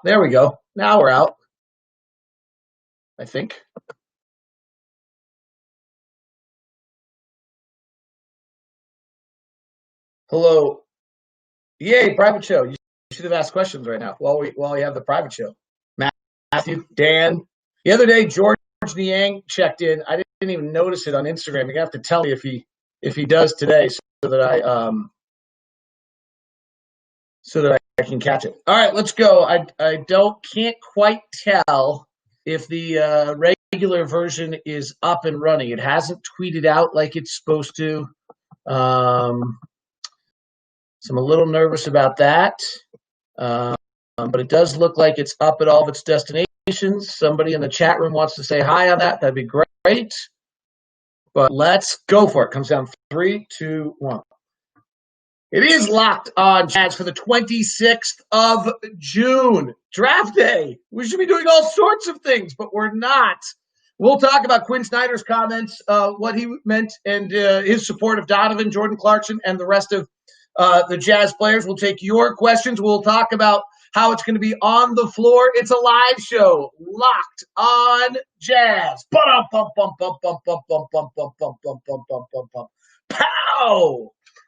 There we go. Now we're out, I think. Hello. Yay, private show. You should have asked questions right now while we have the private show. Matthew, Dan. The other day, George Niang checked in. I didn't even notice it on Instagram. You're gonna have to tell me if he does today, so that I can catch it. All right, let's go. I can't quite tell if the regular version is up and running. It hasn't tweeted out like it's supposed to. So I'm a little nervous about that. But it does look like it's up at all of its destinations. Somebody in the chat room wants to say hi on that. That'd be great. But let's go for it. Comes down 3, 2, 1. It is Locked on Jazz for the 26th of June. Draft day. We should be doing all sorts of things, but we're not. We'll talk about Quinn Snyder's comments, what he meant, and his support of Donovan, Jordan Clarkson, and the rest of the Jazz players. We'll take your questions. We'll talk about how it's going to be on the floor. It's a live show. Locked on Jazz. Pow!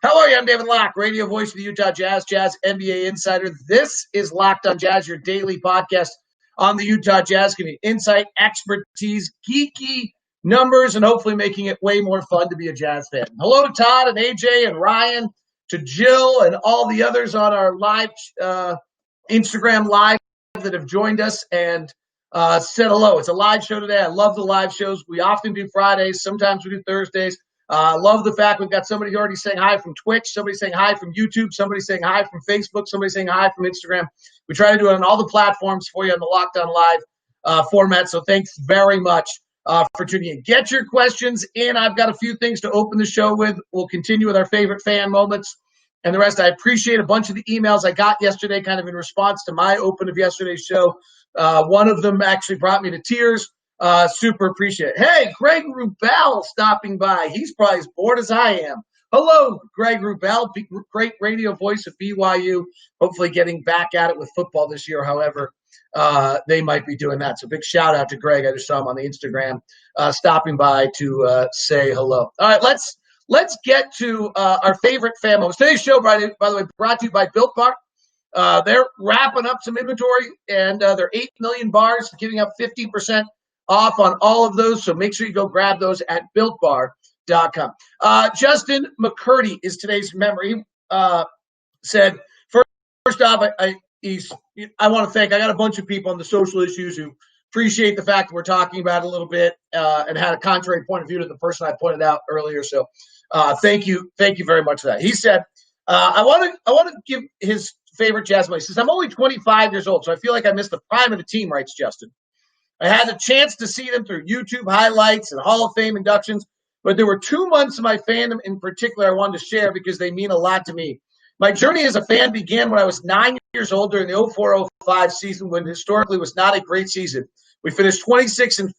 How are you? I'm David Locke, radio voice of the Utah Jazz, Jazz NBA insider. This is Locked on Jazz, your daily podcast on the Utah Jazz, giving insight, expertise, geeky numbers, and hopefully making it way more fun to be a Jazz fan. Hello to Todd and AJ and Ryan, to Jill and all the others on our live Instagram live that have joined us and said hello. It's a live show today. I love the live shows. We often do Fridays. Sometimes we do Thursdays. I love the fact we've got somebody already saying hi from Twitch, somebody saying hi from YouTube, somebody saying hi from Facebook, somebody saying hi from Instagram. We try to do it on all the platforms for you on the Lockdown Live format. So thanks very much for tuning in. Get your questions in. I've got a few things to open the show with. We'll continue with our favorite fan moments and the rest. I appreciate a bunch of the emails I got yesterday, kind of in response to my open of yesterday's show. One of them actually brought me to tears. Super appreciate it. Hey, Greg Wrubell stopping by. He's probably as bored as I am. Hello, Greg Wrubell, great radio voice of BYU. Hopefully getting back at it with football this year, however they might be doing that. So big shout out to Greg. I just saw him on the Instagram stopping by to say hello. All right, let's get to our favorite fan moments. Today's show, by the way, brought to you by Built Bar. They're wrapping up some inventory, and they're 8 million bars, giving up 50% off on all of those. So make sure you go grab those at BuiltBar.com. Justin McCurdy is today's memory. Said, first off, I want to thank, I got a bunch of people on the social issues who appreciate the fact that we're talking about it a little bit and had a contrary point of view to the person I pointed out earlier. So thank you very much for that. He said, I want to give his favorite Jazz moment. He says, I'm only 25 years old, so I feel like I missed the prime of the team, writes Justin. I had a chance to see them through YouTube highlights and Hall of Fame inductions, but there were 2 months of my fandom in particular I wanted to share because they mean a lot to me. My journey as a fan began when I was 9 years old during the 04-05 season, when historically was not a great season. We finished 26-56.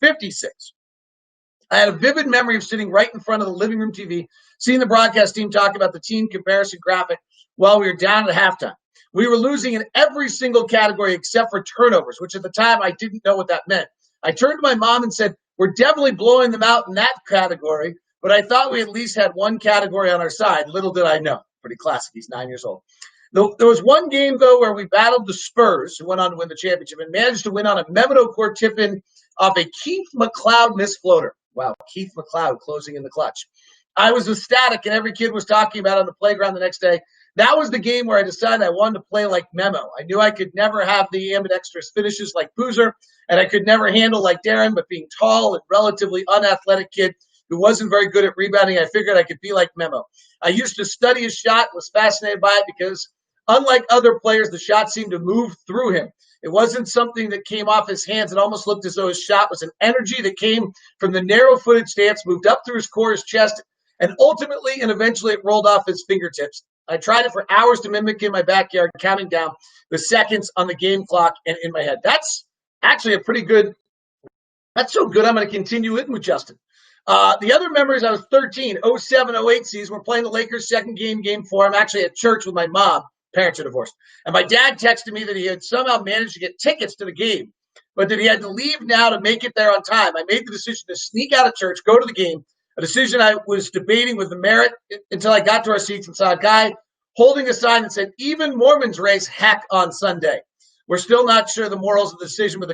I had a vivid memory of sitting right in front of the living room TV, seeing the broadcast team talk about the team comparison graphic while we were down at halftime. We were losing in every single category except for turnovers, which at the time I didn't know what that meant. I turned to my mom and said, we're definitely blowing them out in that category, but I thought we at least had one category on our side. Little did I know. Pretty classic. He's 9 years old. There was one game, though, where we battled the Spurs, who went on to win the championship, and managed to win on a Memento court tip-in off a Keith McLeod missed floater. Wow, Keith McLeod closing in the clutch. I was ecstatic, and every kid was talking about it on the playground the next day. That was the game where I decided I wanted to play like Memo. I knew I could never have the ambidextrous finishes like Boozer, and I could never handle like Darren, but being tall and relatively unathletic kid who wasn't very good at rebounding, I figured I could be like Memo. I used to study his shot, was fascinated by it because, unlike other players, the shot seemed to move through him. It wasn't something that came off his hands. It almost looked as though his shot was an energy that came from the narrow-footed stance, moved up through his core, his chest, and ultimately and eventually it rolled off his fingertips. I tried it for hours to mimic in my backyard, counting down the seconds on the game clock and in my head. That's actually a pretty good – that's so good I'm going to continue it with Justin. The other memories, I was 13, 07-08 season. We're playing the Lakers second game, game 4. I'm actually at church with my mom. parents are divorced. And my dad texted me that he had somehow managed to get tickets to the game, but that he had to leave now to make it there on time. I made the decision to sneak out of church, go to the game, a decision I was debating with the merit until I got to our seats and saw a guy holding a sign that said, "Even Mormons race heck on Sunday." We're still not sure the morals of the decision, but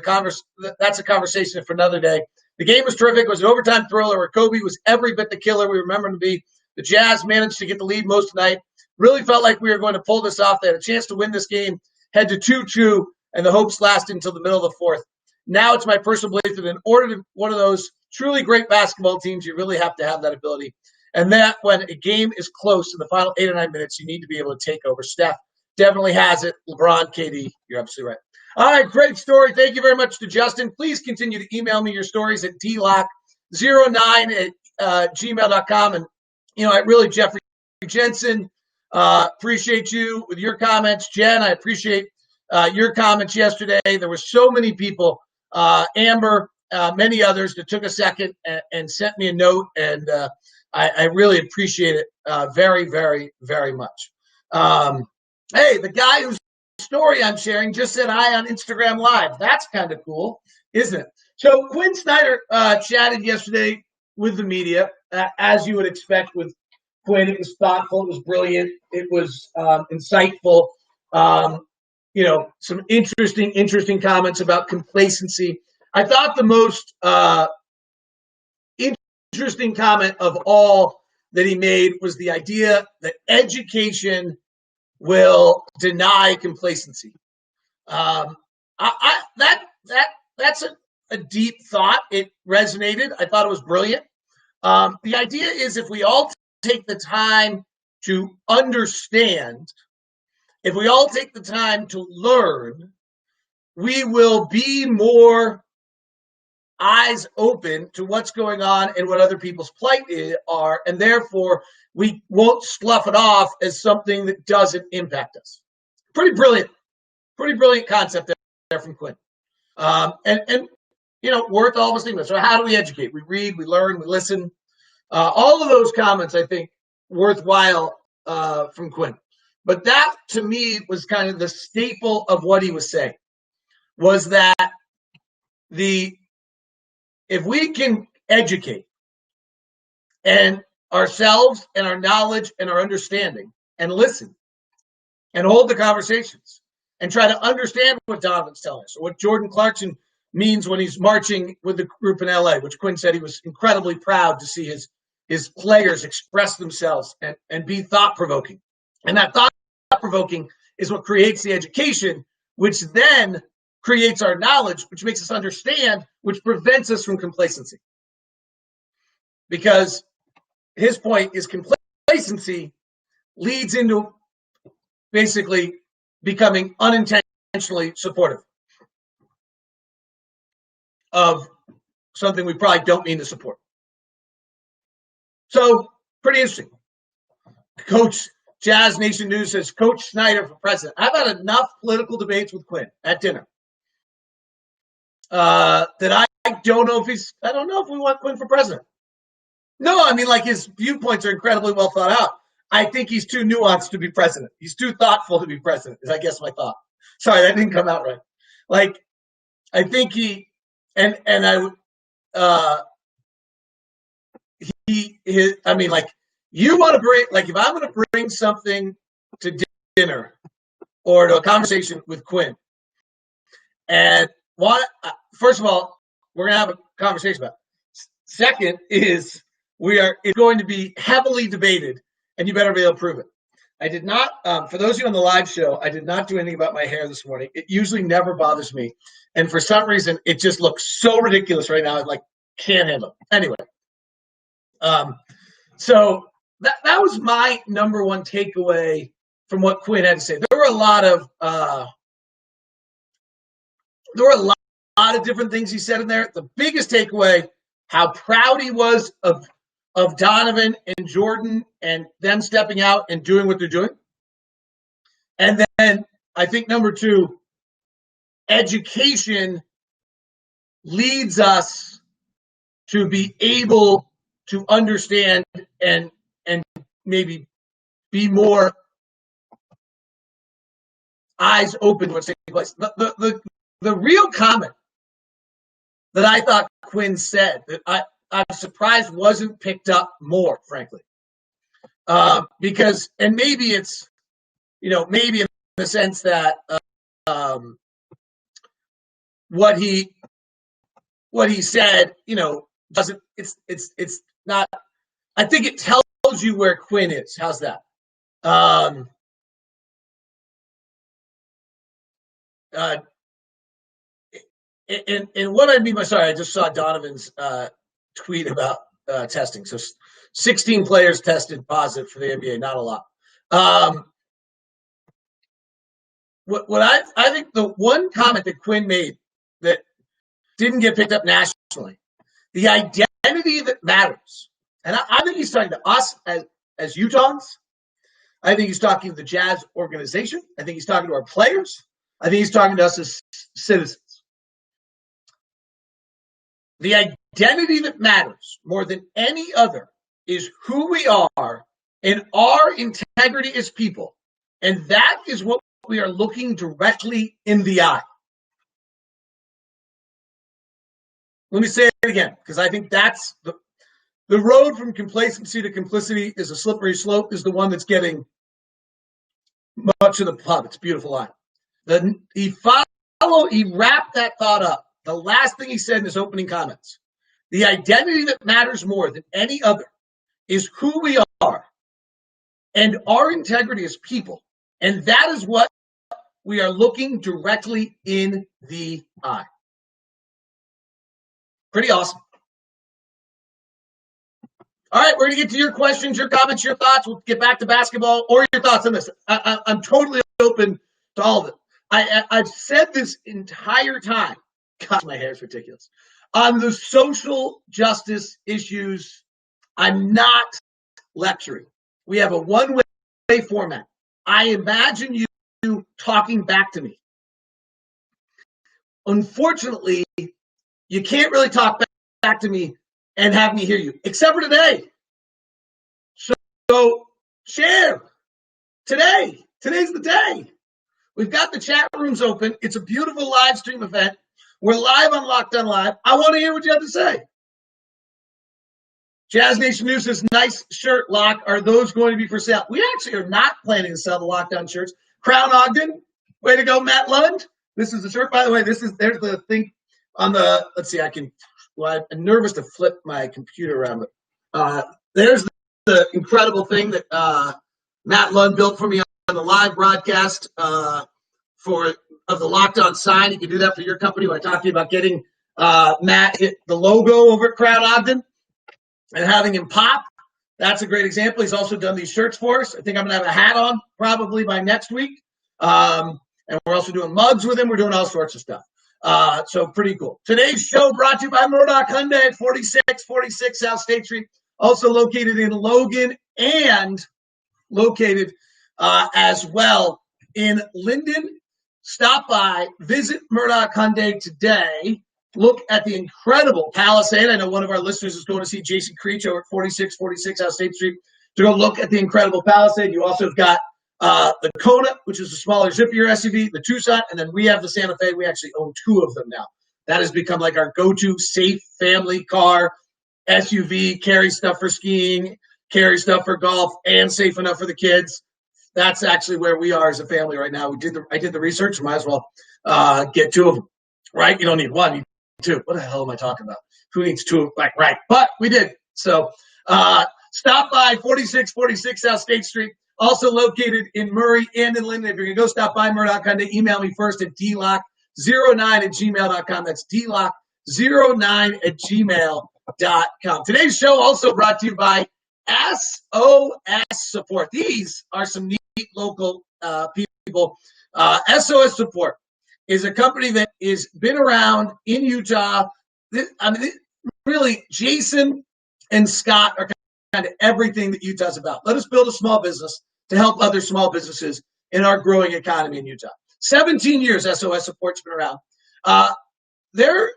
that's a conversation for another day. The game was terrific. It was an overtime thriller where Kobe was every bit the killer we remember him to be. The Jazz managed to get the lead most of the night. Really felt like we were going to pull this off. They had a chance to win this game, head to 2-2, and the hopes lasted until the middle of the fourth. Now it's my personal belief that in order to one of those truly great basketball teams, you really have to have that ability. And that when a game is close in the final 8 or 9 minutes, you need to be able to take over. Steph definitely has it. LeBron, KD, you're absolutely right. All right, great story. Thank you very much to Justin. Please continue to email me your stories at dlock09@gmail.com. And, I really, Jeffrey Jensen, appreciate you with your comments. Jen, I appreciate your comments yesterday. There were so many people, Amber, many others that took a second and sent me a note, and I really appreciate it very, very, very much. Hey, the guy whose story I'm sharing just said hi on Instagram Live. That's kind of cool, isn't it? So Quinn Snyder chatted yesterday with the media, as you would expect with Quinn. It was thoughtful. It was brilliant. It was insightful. Some interesting comments about complacency. I thought the most interesting comment of all that he made was the idea that education will deny complacency. That's a deep thought. It resonated. I thought it was brilliant. The idea is if we all take the time to understand, if we all take the time to learn, we will be more eyes open to what's going on and what other people's plight are, and therefore we won't slough it off as something that doesn't impact us. Pretty brilliant concept there from Quinn. And worth all of us thinking. So how do we educate? We read, we learn, we listen. All of those comments, I think, worthwhile from Quinn. But that, to me, was kind of the staple of what he was saying, was that if we can educate and ourselves and our knowledge and our understanding and listen and hold the conversations and try to understand what Donovan's telling us or what Jordan Clarkson means when he's marching with the group in LA, which Quinn said he was incredibly proud to see his players express themselves and be thought-provoking. And that thought-provoking is what creates the education, which then creates our knowledge, which makes us understand, which prevents us from complacency. Because his point is complacency leads into basically becoming unintentionally supportive of something we probably don't mean to support. So, pretty interesting. Coach Jazz Nation News says, Coach Snyder for president. I've had enough political debates with Quinn at dinner that I don't know if we want Quinn for president. No, I mean, like, his viewpoints are incredibly well thought out. I think he's too nuanced to be president. He's too thoughtful to be president, is I guess my thought. Sorry, that didn't come out right. Like, I think he, and I, I mean, like, you want to bring, like, if I'm going to bring something to dinner or to a conversation with Quinn, and first of all, we're going to have a conversation about it. Second is it's going to be heavily debated, and you better be able to prove it. I did not, for those of you on the live show, I did not do anything about my hair this morning. It usually never bothers me. And for some reason, it just looks so ridiculous right now. I can't handle it. Anyway. So that was my number one takeaway from what Quinn had to say. There were a lot of different things he said in there. The biggest takeaway, how proud he was of Donovan and Jordan and them stepping out and doing what they're doing. And then I think number two, education leads us to be able to understand and maybe be more eyes open to what's taking place. The real comment that I thought Quinn said that I'm surprised wasn't picked up more, frankly, because, and maybe it's, maybe in the sense that what he said, doesn't, it's not, I think it tells you where Quinn is. How's that? And what I mean by, sorry, I just saw Donovan's tweet about testing. So 16 players tested positive for the NBA, not a lot. What I think the one comment that Quinn made that didn't get picked up nationally, the identity that matters. And I think he's talking to us as Utahns. I think he's talking to the Jazz organization. I think he's talking to our players. I think he's talking to us as citizens. The identity that matters more than any other is who we are and our integrity as people. And that is what we are looking directly in the eye. Let me say it again, because I think that's the road from complacency to complicity is a slippery slope, is the one that's getting much of the pub. It's a beautiful line. He wrapped that thought up. The last thing he said in his opening comments, the identity that matters more than any other is who we are and our integrity as people. And that is what we are looking directly in the eye. Pretty awesome. All right, we're going to get to your questions, your comments, your thoughts. We'll get back to basketball or your thoughts on this. I'm totally open to all of it. I've said this entire time. God, my hair is ridiculous. On the social justice issues, I'm not lecturing. We have a one-way format. I imagine you talking back to me. Unfortunately, you can't really talk back to me and have me hear you, except for today. So share. Today's the day. We've got the chat rooms open. It's a beautiful live stream event. We're live on Locked On Live. I want to hear what you have to say. Jazz Nation News says, nice shirt, Locke. Are those going to be for sale? We actually are not planning to sell the lockdown shirts. Crown Ogden, way to go, Matt Lund. This is the shirt, by the way. There's the thing on the, let's see, I'm nervous to flip my computer around, but there's the incredible thing that Matt Lund built for me on the live broadcast of the Locked On sign. You can do that for your company. When I talked to you about getting Matt hit the logo over at Crown Ogden and having him pop. That's a great example. He's also done these shirts for us. I think I'm going to have a hat on probably by next week. And we're also doing mugs with him. We're doing all sorts of stuff. So pretty cool. Today's show brought to you by Murdoch Hyundai at 4646 South State Street. Also located in Logan and located as well in Linden. Stop by, visit Murdoch Hyundai today. Look at the incredible Palisade. I know one of our listeners is going to see Jason Creech over at 4646 South State Street to go look at the incredible Palisade. You also have got the Kona, which is a smaller, zippier SUV, the Tucson, and then we have the Santa Fe. We actually own two of them now. That has become like our go-to safe family car, SUV, carry stuff for skiing, carry stuff for golf, and safe enough for the kids. That's actually where we are as a family right now. I did the research. Might as well get two of them, right? You don't need one, you need two. What the hell am I talking about? Who needs two? Like, right. But we did. So stop by 4646 South State Street. Also located in Murray and in Linden. If you're going to go stop by Murdoch Hyundai, email me first at dlock09@gmail.com. That's dlock09@gmail.com. Today's show also brought to you by SOS Support. These are some neat local people. SOS Support is a company that has been around in Utah. Really, Jason and Scott are kind of everything that Utah's about. Let us build a small business to help other small businesses in our growing economy in Utah. 17 years SOS Support's been around. They're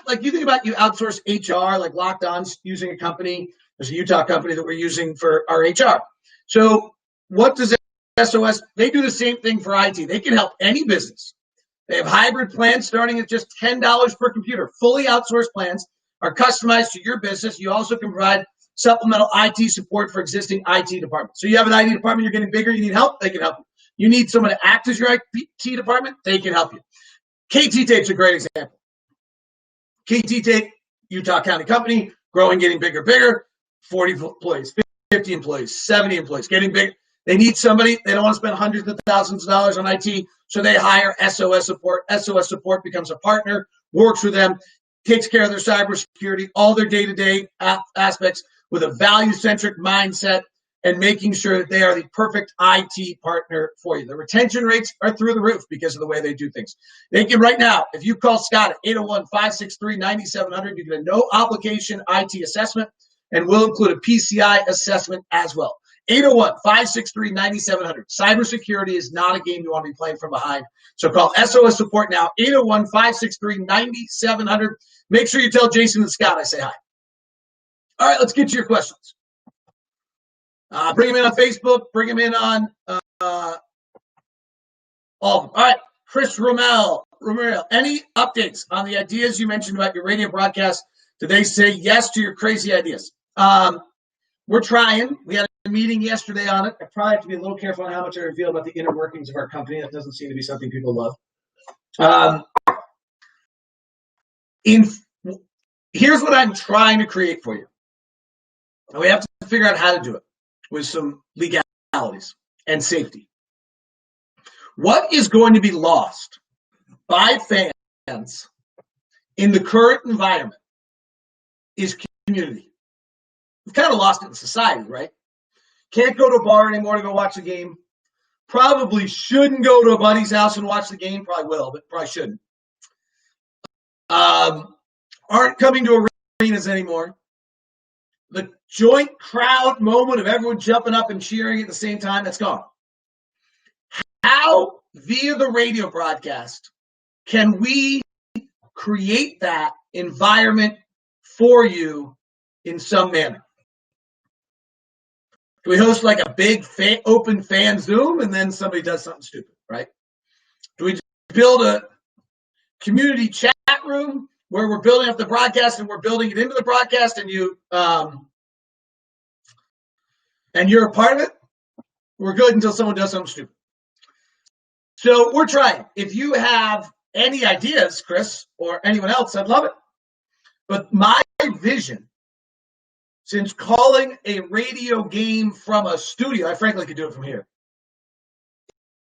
like you think about, you outsource HR, like Locked On's using a company. There's a Utah company that we're using for our HR. So what does SOS, they do the same thing for IT. They can help any business. They have hybrid plans starting at just $10 per computer. Fully outsourced plans are customized to your business. You also can provide supplemental IT support for existing IT departments. So you have an IT department, you're getting bigger, you need help, they can help you. You need someone to act as your IT department, they can help you. KT Tape's a great example. KT Tape, Utah County company, growing, getting bigger, 40 employees, 50 employees, 70 employees, getting big. They need somebody. They don't want to spend hundreds of thousands of dollars on IT, so they hire SOS Support. SOS Support becomes a partner, works with them, takes care of their cybersecurity, all their day-to-day aspects with a value-centric mindset and making sure that they are the perfect IT partner for you. The retention rates are through the roof because of the way they do things. They can right now, if you call Scott at 801-563-9700, you get a no-obligation IT assessment, and we'll include a PCI assessment as well. 801-563-9700. Cybersecurity is not a game you want to be playing from behind. So call SOS Support now, 801-563-9700. Make sure you tell Jason and Scott I say hi. All right, let's get to your questions. Bring them in on Facebook. Bring them in on all of them. All right, Chris Romero, any updates on the ideas you mentioned about your radio broadcast? Did they say yes to your crazy ideas? We're trying. We had a meeting yesterday on it. I probably have to be a little careful on how much I reveal about the inner workings of our company. That doesn't seem to be something people love. Here's what I'm trying to create for you. And we have to figure out how to do it with some legalities and safety. What is going to be lost by fans in the current environment is community. We've kind of lost it in society, right? Can't go to a bar anymore to go watch a game. Probably shouldn't go to a buddy's house and watch the game. Probably will, but probably shouldn't. Aren't coming to arenas anymore. The joint crowd moment of everyone jumping up and cheering at the same time, that's gone. How, via the radio broadcast, can we create that environment for you in some manner? Do we host like a big open fan Zoom and then somebody does something stupid, right? Do we build a community chat room where we're building up the broadcast and we're building it into the broadcast and you're a part of it? We're good until someone does something stupid. So we're trying. If you have any ideas, Chris, or anyone else, I'd love it. But my vision, since calling a radio game from a studio, I frankly could do it from here,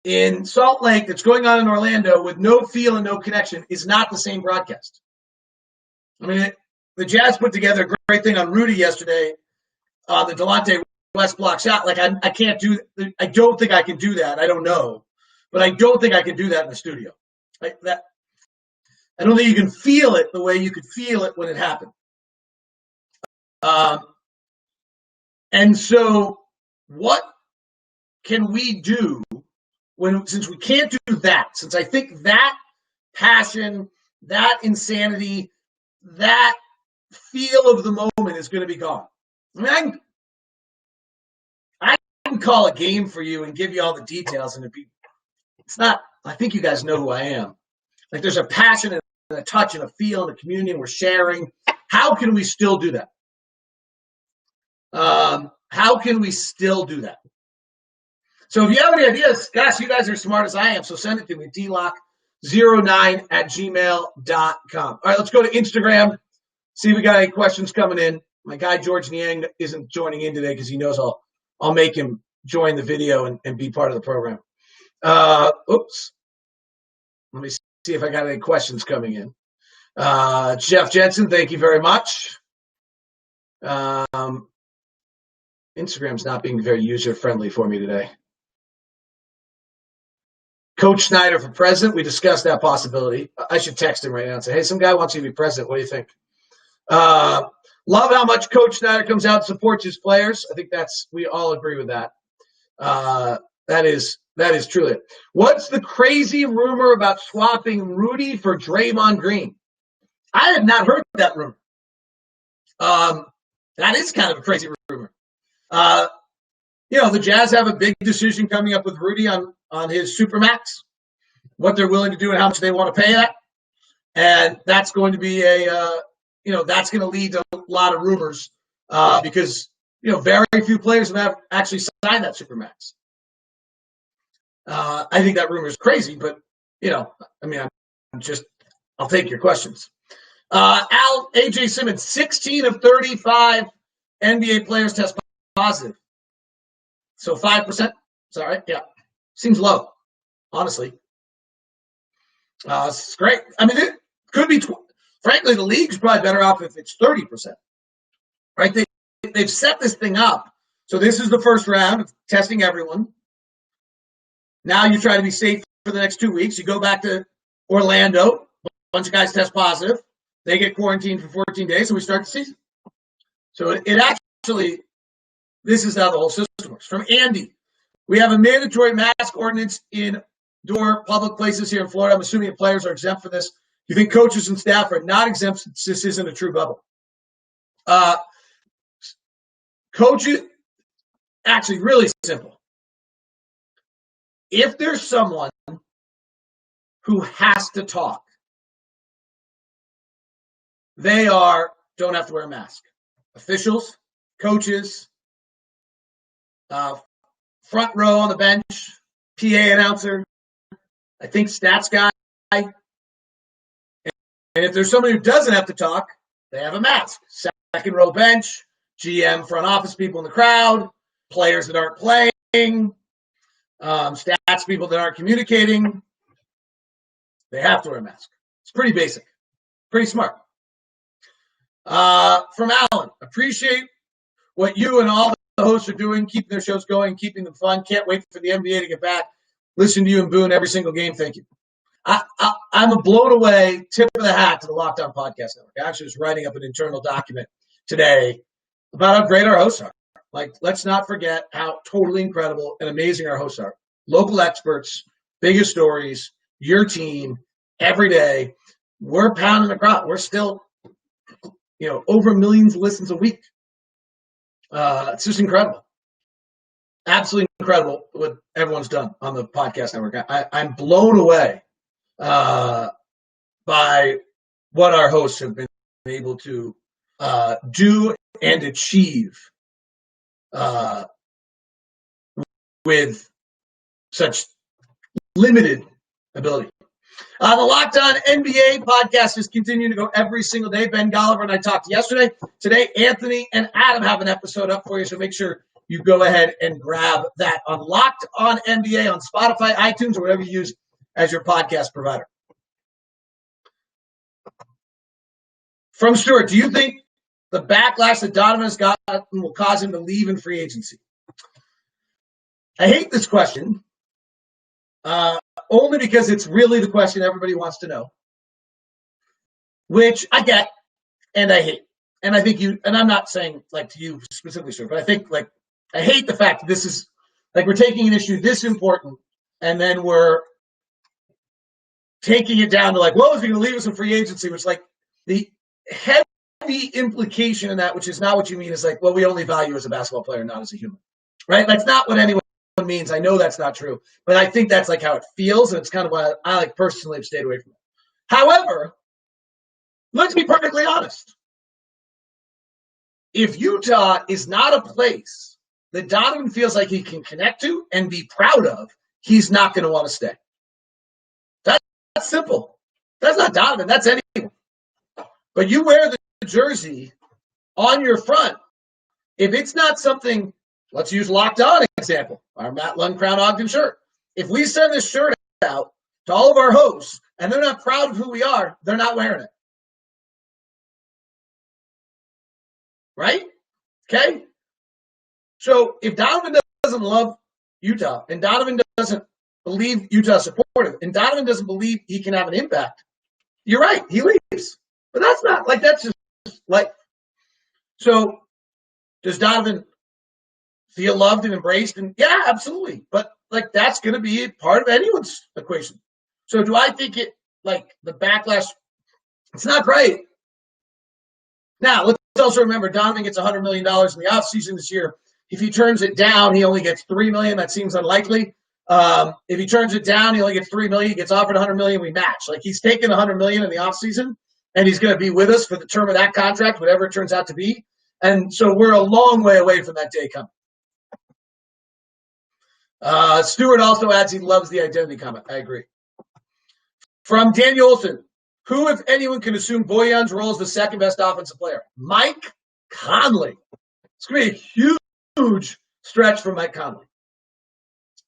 in Salt Lake that's going on in Orlando with no feel and no connection, is not the same broadcast. I mean, the Jazz put together a great thing on Rudy yesterday on the Delonte West block shot. Like, I can't do – I don't think I can do that. I don't know. But I don't think I can do that in the studio. Like that, I don't think you can feel it the way you could feel it when it happened. And so what can we do since we can't do that, since I think that passion, that insanity, that feel of the moment is going to be gone. I mean, I can call a game for you and give you all the details, and it's not, I think you guys know who I am. Like, there's a passion and a touch and a feel and a community, and we're sharing. How can we still do that? How can we still do that? So if you have any ideas, gosh, you guys are as smart as I am, so send it to me, dlock09@gmail.com. All right, let's go to Instagram, see if we got any questions coming in. My guy, George Niang, isn't joining in today because he knows I'll make him join the video and be part of the program. Oops. Let me see if I got any questions coming in. Jeff Jensen, thank you very much. Instagram's not being very user-friendly for me today. Coach Snyder for president. We discussed that possibility. I should text him right now and say, hey, some guy wants you to be president. What do you think? Love how much Coach Snyder comes out and supports his players. I think we all agree with that. That is truly it. What's the crazy rumor about swapping Rudy for Draymond Green? I have not heard that rumor. That is kind of a crazy rumor. The Jazz have a big decision coming up with Rudy on his Supermax, what they're willing to do and how much they want to pay that. And that's going to be that's going to lead to a lot of rumors because, very few players have actually signed that Supermax. I think that rumor is crazy, but, I'll take your questions. AJ Simmons, 16 of 35 NBA players test positive. So 5%. Sorry. Yeah. Seems low, honestly. It's great. It could be, frankly, the league's probably better off if it's 30%. Right? They've set this thing up. So this is the first round of testing everyone. Now you try to be safe for the next 2 weeks. You go back to Orlando. A bunch of guys test positive. They get quarantined for 14 days, and we start the season. So it actually, this is how the whole system works. From Andy, we have a mandatory mask ordinance in indoor public places here in Florida. I'm assuming the players are exempt for this. You think coaches and staff are not exempt since this isn't a true bubble? Coaches, actually really simple. If there's someone who has to talk, they don't have to wear a mask. Officials, coaches, front row on the bench, PA announcer, I think stats guy. And if there's somebody who doesn't have to talk, they have a mask. Second row bench, GM, front office people in the crowd, players that aren't playing, stats people that aren't communicating. They have to wear a mask. It's pretty basic, pretty smart. From Alan, appreciate what you and all the hosts are doing, keeping their shows going, keeping them fun. Can't wait for the NBA to get back. Listen to you and Boone every single game. Thank you. I'm blown away, tip of the hat to the Locked On Podcast Network. I actually was writing up an internal document today about how great our hosts are. Let's not forget how totally incredible and amazing our hosts are. Local experts, biggest stories, your team, every day. We're pounding the crowd. We're still, over millions of listens a week. It's just incredible. Absolutely incredible what everyone's done on the podcast network. I'm blown away by what our hosts have been able to do and achieve with such limited ability. The Locked On NBA podcast is continuing to go every single day. Ben Golliver and I talked yesterday. Today, Anthony and Adam have an episode up for you, so make sure you go ahead and grab that on Locked On NBA on Spotify, iTunes, or whatever you use as your podcast provider. From Stuart, do you think the backlash that Donovan has gotten will cause him to leave in free agency? I hate this question. Only because it's really the question everybody wants to know, which I get and I hate. And I think and I'm not saying to you specifically, sir, but I think I hate the fact that this is we're taking an issue this important and then we're taking it down to well, is he going to leave us in free agency? Which the heavy implication in that, which is not what you mean, is well, we only value you as a basketball player, not as a human, right? That's not what anyone means. I know that's not true, but I think that's how it feels, and it's kind of why I personally have stayed away from it. However, let's be perfectly honest. If Utah is not a place that Donovan feels like he can connect to and be proud of, he's not going to want to stay. That's simple. That's not Donovan. That's anyone. But you wear the jersey on your front. If it's not something, let's use Locked On example, our Matt Lundcrown Ogden shirt. If we send this shirt out to all of our hosts and they're not proud of who we are, they're not wearing it. Right? Okay? So if Donovan doesn't love Utah and Donovan doesn't believe Utah's supportive and Donovan doesn't believe he can have an impact, you're right, he leaves. But that's not that's just so does Donovan feel loved and embraced? And yeah, absolutely. But that's going to be a part of anyone's equation. So do I think it the backlash? It's not great. Now let's also remember Donovan gets $100 million in the offseason this year. If he turns it down, he only gets $3 million. That seems unlikely. If he turns it down, he only gets $3 million. He gets offered $100 million. We match. Like, he's taking $100 million in the offseason, and he's going to be with us for the term of that contract, whatever it turns out to be. And so we're a long way away from that day coming. Stewart also adds he loves the identity comment. I agree. From Daniel Olson, who, if anyone, can assume Boyan's role as the second best offensive player? Mike Conley. It's going to be a huge stretch for Mike Conley.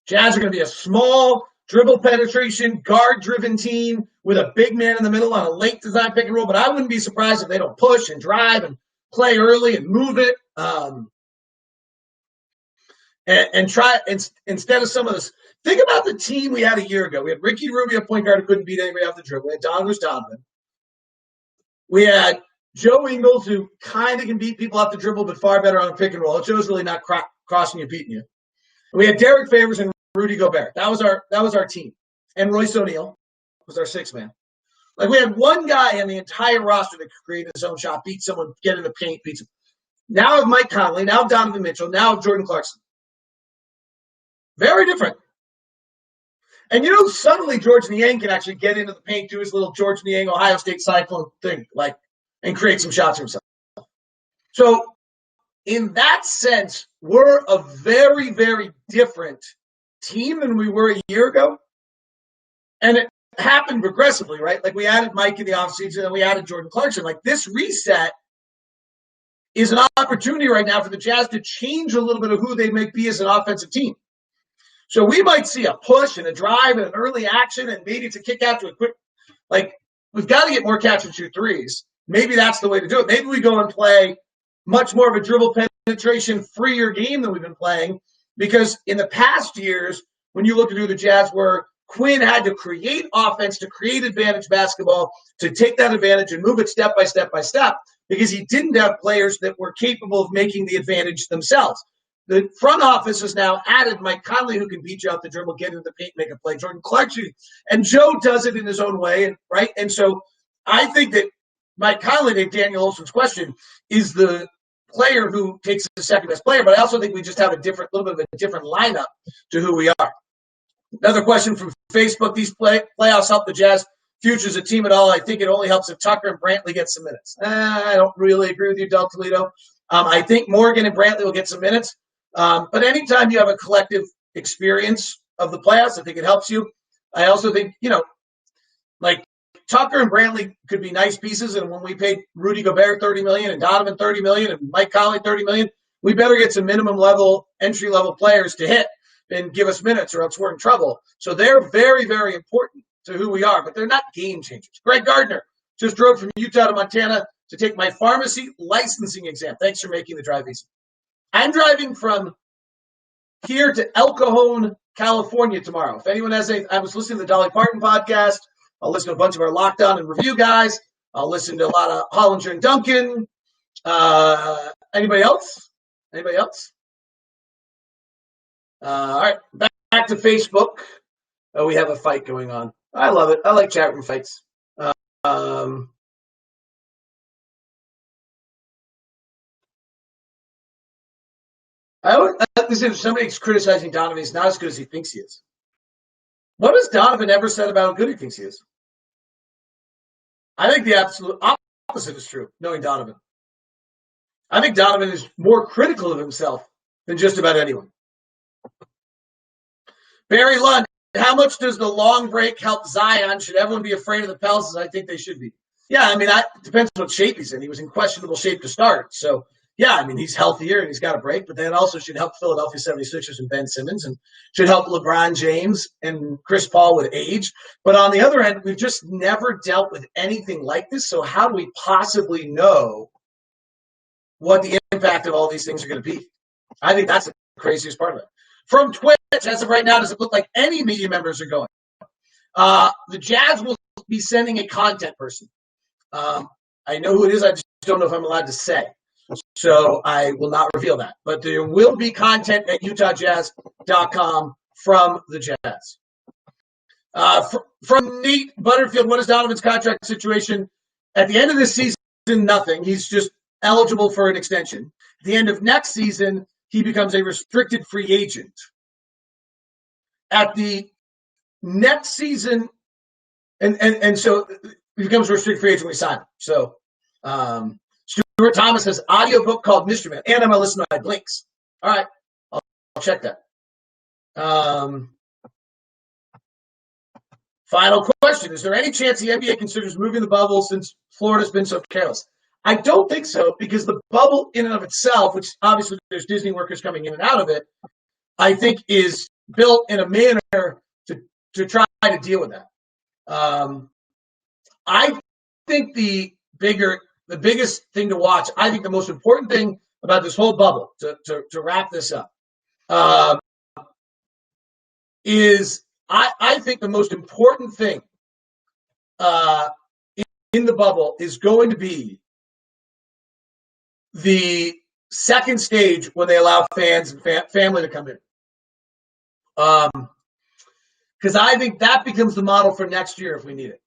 Jazz are going to be a small, dribble penetration, guard-driven team with a big man in the middle on a late design pick and roll, but I wouldn't be surprised if they don't push and drive and play early and move it. And try instead of some of this. Think about the team we had a year ago. We had Ricky Rubio, point guard, who couldn't beat anybody off the dribble. We had Donovan. We had Joe Ingles, who kind of can beat people off the dribble, but far better on a pick and roll. Joe's really not crossing you, beating you. We had Derek Favors and Rudy Gobert. That was our team. And Royce O'Neal was our sixth man. Like, we had one guy on the entire roster that could create his own shot, beat someone, get in the paint, beat someone. Now I have Mike Conley, now I have Donovan Mitchell, now I have Jordan Clarkson. Very different. And suddenly George Niang can actually get into the paint, do his little George Niang Ohio State Cyclone thing, and create some shots for himself. So in that sense, we're a very, very different team than we were a year ago. And it happened progressively, right? Like, we added Mike in the offseason and we added Jordan Clarkson. Like, this reset is an opportunity right now for the Jazz to change a little bit of who they might be as an offensive team. So we might see a push and a drive and an early action, and maybe it's a kick out to a quick. Like, we've got to get more catch and shoot threes. Maybe that's the way to do it. Maybe we go and play much more of a dribble penetration, freer game than we've been playing, because in the past years, when you look at who the Jazz were, Quinn had to create offense, to create advantage basketball, to take that advantage and move it step by step by step, because he didn't have players that were capable of making the advantage themselves. The front office has now added Mike Conley, who can beat you out the dribble, get into the paint, make a play. Jordan Clarkson, and Joe does it in his own way, right? And so I think that Mike Conley, to Daniel Olson's question, is the player who takes the second best player. But I also think we just have little bit of a different lineup to who we are. Another question from Facebook: these playoffs help the Jazz future as a team at all? I think it only helps if Tucker and Brantley get some minutes. I don't really agree with you, Del Toledo. I think Morgan and Brantley will get some minutes. But anytime you have a collective experience of the playoffs, I think it helps you. I also think, like, Tucker and Brantley could be nice pieces. And when we paid Rudy Gobert $30 million and Donovan $30 million and Mike Conley $30 million, we better get some minimum level, entry level players to hit and give us minutes, or else we're in trouble. So they're very, very important to who we are, but they're not game changers. Greg Gardner just drove from Utah to Montana to take my pharmacy licensing exam. Thanks for making the drive easy. I'm driving from here to El Cajon, California tomorrow. If anyone has I was listening to the Dolly Parton podcast. I'll listen to a bunch of our Lockdown and Review guys. I'll listen to a lot of Hollinger and Duncan. Anybody else? All right, back to Facebook. Oh, we have a fight going on. I love it. I like chat room fights. If somebody's criticizing Donovan, he's not as good as he thinks he is. What has Donovan ever said about how good he thinks he is? I think the absolute opposite is true, knowing Donovan. I think Donovan is more critical of himself than just about anyone. Barry Lund, how much does the long break help Zion? Should everyone be afraid of the Pelicans? I think they should be. Yeah, it depends on what shape he's in. He was in questionable shape to start. So, yeah, he's healthier and he's got a break, but that also should help Philadelphia 76ers and Ben Simmons, and should help LeBron James and Chris Paul with age. But on the other end, we've just never dealt with anything like this. So how do we possibly know what the impact of all these things are going to be? I think that's the craziest part of it. From Twitch, as of right now, does it look like any media members are going? The Jazz will be sending a content person. I know who it is. I just don't know if I'm allowed to say. So I will not reveal that. But there will be content at UtahJazz.com from the Jazz. From Nate Butterfield, what is Donovan's contract situation? At the end of this season, nothing. He's just eligible for an extension. At the end of next season, he becomes a restricted free agent. At the next season, and so he becomes a restricted free agent when we sign him. So Stuart Thomas has audiobook called Mystery Man, and I'm gonna listen to my blinks. All right, I'll check that. Final question. Is there any chance the NBA considers moving the bubble since Florida's been so careless? I don't think so, because the bubble in and of itself, which obviously there's Disney workers coming in and out of it, I think is built in a manner to try to deal with that. I think the biggest thing to watch, I think the most important thing about this whole bubble, to wrap this up, is I think the most important thing in the bubble is going to be the second stage when they allow fans and family to come in. Because I think that becomes the model for next year if we need it.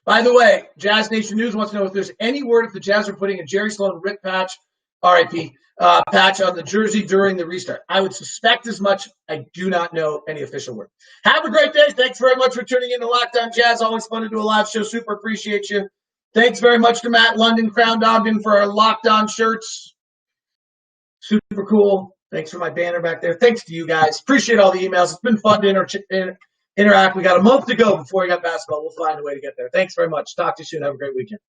By the way, Jazz Nation News wants to know if there's any word if the Jazz are putting a Jerry Sloan Rip patch, RIP, patch on the jersey during the restart. I would suspect as much. I do not know any official word. Have a great day. Thanks very much for tuning in to Locked On Jazz. Always fun to do a live show. Super appreciate you. Thanks very much to Matt London, Crown Ogden for our Locked On shirts. Super cool. Thanks for my banner back there. Thanks to you guys. Appreciate all the emails. It's been fun to interact. We got a month to go before we got basketball. We'll find a way to get there. Thanks very much. Talk to you soon. Have a great weekend.